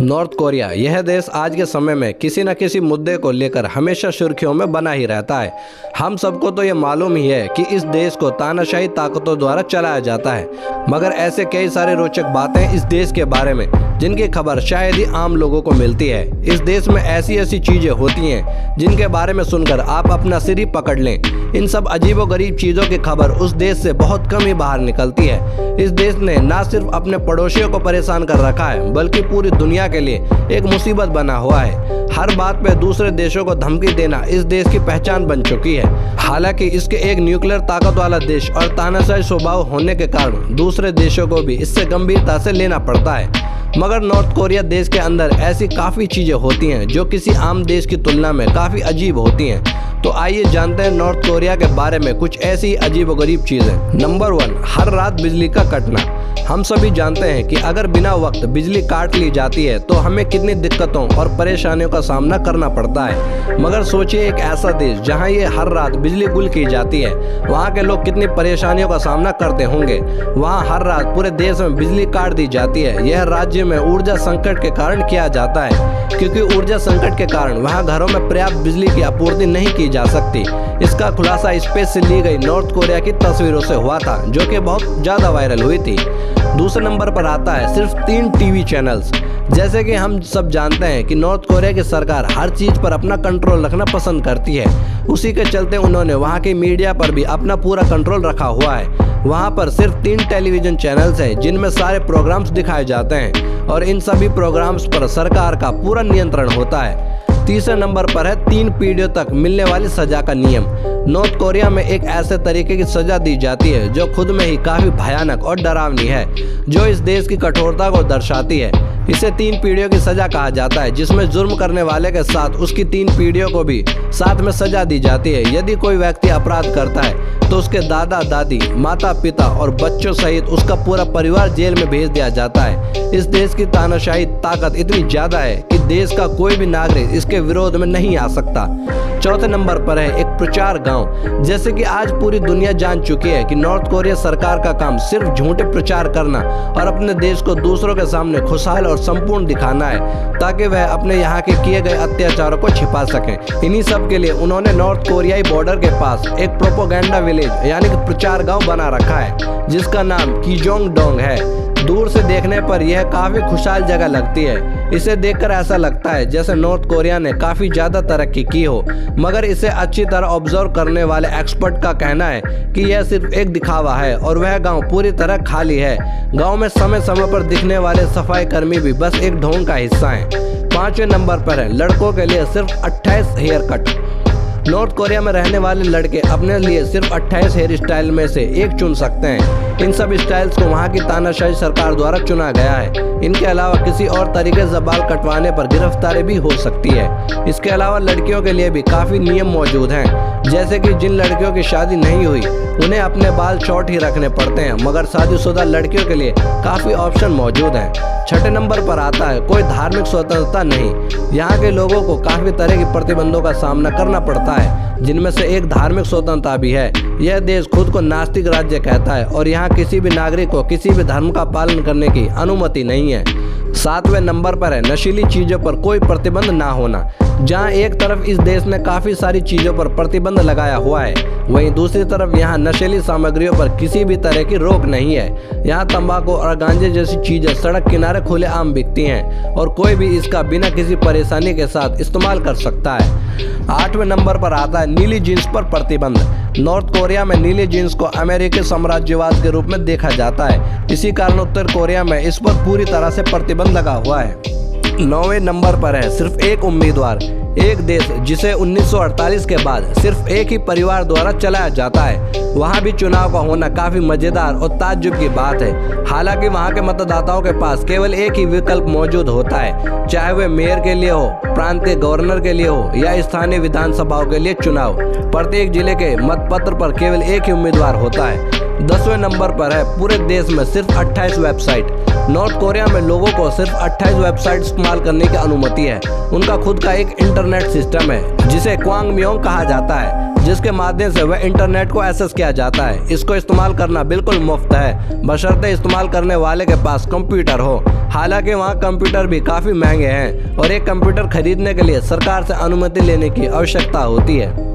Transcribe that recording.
North Korea यह देश आज के समय में किसी न किसी मुद्दे को लेकर हमेशा सुर्खियों में बना ही रहता है। हम सबको तो ये मालूम ही है कि इस देश को तानाशाही ताकतों द्वारा चलाया जाता है, मगर ऐसे कई सारे रोचक बातें इस देश के बारे में जिनकी खबर शायद ही आम लोगों को मिलती है। इस देश में ऐसी ऐसी चीजें होती हैं जिनके बारे में सुनकर आप अपना सिर ही पकड़ लें। इन सब अजीबोगरीब चीजों की खबर उस देश से बहुत कम ही बाहर निकलती है। इस देश ने न सिर्फ अपने पड़ोसियों को परेशान कर रखा है, बल्कि पूरी दुनिया के लिए एक मुसीबत बना हुआ है। हर बात पे दूसरे देशों को धमकी देना इस देश की पहचान बन चुकी है। हालांकि इसके एक न्यूक्लियर ताकत वाला देश और तानाशाही स्वभाव होने के कारण दूसरे देशों को भी इससे गंभीरता से लेना पड़ता है। मगर नॉर्थ कोरिया देश के अंदर ऐसी काफ़ी चीज़ें होती हैं जो किसी आम देश की तुलना में काफ़ी अजीब होती हैं। तो आइए जानते हैं नॉर्थ कोरिया के बारे में कुछ ऐसी अजीबोगरीब चीज़ें। नंबर 1, हर रात बिजली का कटना। हम सभी जानते हैं कि अगर बिना वक्त बिजली काट ली जाती है तो हमें कितनी दिक्कतों और परेशानियों का सामना करना पड़ता है। मगर सोचिए एक ऐसा देश जहां ये हर रात बिजली गुल की जाती है, वहां के लोग कितनी परेशानियों का सामना करते होंगे। वहां हर रात पूरे देश में बिजली काट दी जाती है। यह राज्य में ऊर्जा संकट के कारण किया जाता है, क्योंकि ऊर्जा संकट के कारण वहाँ घरों में पर्याप्त बिजली की आपूर्ति नहीं की जा सकती। इसका खुलासा स्पेस से ली गई नॉर्थ कोरिया की तस्वीरों से हुआ था, जो कि बहुत ज़्यादा वायरल हुई थी। दूसरे नंबर पर आता है सिर्फ 3 टीवी चैनल्स। जैसे कि हम सब जानते हैं कि नॉर्थ कोरिया की सरकार हर चीज़ पर अपना कंट्रोल रखना पसंद करती है। उसी के चलते उन्होंने वहाँ की मीडिया पर भी अपना पूरा कंट्रोल रखा हुआ है। वहाँ पर सिर्फ 3 टेलीविज़न चैनल्स हैं जिनमें सारे प्रोग्राम्स दिखाए जाते हैं, और इन सभी प्रोग्राम्स पर सरकार का पूरा नियंत्रण होता है। तीसरे नंबर पर है 3 पीढ़ियों तक मिलने वाली सजा का नियम। नॉर्थ कोरिया में एक ऐसे तरीके की सजा दी जाती है जो खुद में ही काफ़ी भयानक और डरावनी है, जो इस देश की कठोरता को दर्शाती है। इसे 3 पीढ़ियों की सजा कहा जाता है, जिसमें जुर्म करने वाले के साथ उसकी 3 पीढ़ियों को भी साथ में सजा दी जाती है। यदि कोई व्यक्ति अपराध करता है तो उसके दादा दादी, माता पिता और बच्चों सहित उसका पूरा परिवार जेल में भेज दिया जाता है। इस देश की तानाशाही ताकत इतनी ज़्यादा है कि देश का कोई भी नागरिक इसके विरोध में नहीं आ सकता। चौथे नंबर पर है एक प्रचार गांव। जैसे कि आज पूरी दुनिया जान चुकी है कि नॉर्थ कोरिया सरकार का काम सिर्फ झूठे प्रचार करना और अपने देश को दूसरों के सामने खुशहाल और संपूर्ण दिखाना है, ताकि वह अपने यहाँ के किए गए अत्याचारों को छिपा सकें। इन्हीं सब के लिए उन्होंने नॉर्थ कोरियाई बॉर्डर के पास एक प्रोपोगेंडा विलेज यानी कि प्रचार गांव बना रखा है, जिसका नाम कीजोंगडोंग है। दूर से देखने पर यह काफ़ी खुशहाल जगह लगती है। इसे देखकर ऐसा लगता है जैसे नॉर्थ कोरिया ने काफ़ी ज़्यादा तरक्की की हो, मगर इसे अच्छी तरह ऑब्जर्व करने वाले एक्सपर्ट का कहना है कि यह सिर्फ एक दिखावा है और वह गांव पूरी तरह खाली है। गांव में समय समय पर दिखने वाले सफाई कर्मी भी बस एक ढोंग का हिस्सा हैं। 5वें नंबर पर है लड़कों के लिए सिर्फ 28 हेयर कट। नॉर्थ कोरिया में रहने वाले लड़के अपने लिए सिर्फ 28 हेयर स्टाइल में से एक चुन सकते हैं। इन सब स्टाइल्स को वहाँ की तानाशाही सरकार द्वारा चुना गया है। इनके अलावा किसी और तरीके से बाल कटवाने पर गिरफ्तारी भी हो सकती है। इसके अलावा लड़कियों के लिए भी काफ़ी नियम मौजूद हैं, जैसे कि जिन लड़कियों की शादी नहीं हुई उन्हें अपने बाल शॉर्ट ही रखने पड़ते हैं, मगर शादीशुदा लड़कियों के लिए काफ़ी ऑप्शन मौजूद हैं। 6ठे नंबर पर आता है कोई धार्मिक स्वतंत्रता नहीं। यहाँ के लोगों को काफ़ी तरह के प्रतिबंधों का सामना करना पड़ता है, जिनमें से एक धार्मिक स्वतंत्रता भी है। यह देश खुद को नास्तिक राज्य कहता है और यहाँ किसी भी नागरिक को किसी भी धर्म का पालन करने की अनुमति नहीं है। 7वें नंबर पर है नशीली चीज़ों पर कोई प्रतिबंध ना होना। जहाँ एक तरफ इस देश ने काफ़ी सारी चीज़ों पर प्रतिबंध लगाया हुआ है, वहीं दूसरी तरफ यहाँ नशीली सामग्रियों पर किसी भी तरह की रोक नहीं है। यहाँ तंबाकू और गांजे जैसी चीज़ें सड़क किनारे खुलेआम बिकती हैं और कोई भी इसका बिना किसी परेशानी के साथ इस्तेमाल कर सकता है। 8वें नंबर पर आता है नीली जीन्स पर प्रतिबंध। नॉर्थ कोरिया में नीली जीन्स को अमेरिकी साम्राज्यवाद के रूप में देखा जाता है। इसी कारण उत्तर कोरिया में इस पर पूरी तरह से प्रतिबंध लगा हुआ है। 9वें नंबर पर है सिर्फ एक उम्मीदवार। एक देश जिसे 1948 के बाद सिर्फ एक ही परिवार द्वारा चलाया जाता है, वहाँ भी चुनाव का होना काफ़ी मज़ेदार और ताज्जुब की बात है। हालांकि वहाँ के मतदाताओं के पास केवल एक ही विकल्प मौजूद होता है, चाहे वह मेयर के लिए हो, प्रांतीय गवर्नर के लिए हो या स्थानीय विधानसभाओं के लिए चुनाव। प्रत्येक जिले के मतपत्र पर केवल एक ही उम्मीदवार होता है। 10वें नंबर पर है पूरे देश में सिर्फ 28 वेबसाइट। नॉर्थ कोरिया में लोगों को सिर्फ 28 वेबसाइट इस्तेमाल करने की अनुमति है। उनका खुद का एक इंटरनेट सिस्टम है जिसे क्वांगम्योंग कहा जाता है, जिसके माध्यम से वह इंटरनेट को एक्सेस किया जाता है। इसको इस्तेमाल करना बिल्कुल मुफ्त है, बशर्ते इस्तेमाल करने वाले के पास कंप्यूटर हो। हालांकि वहाँ कंप्यूटर भी काफ़ी महंगे हैं और एक कंप्यूटर खरीदने के लिए सरकार से अनुमति लेने की आवश्यकता होती है।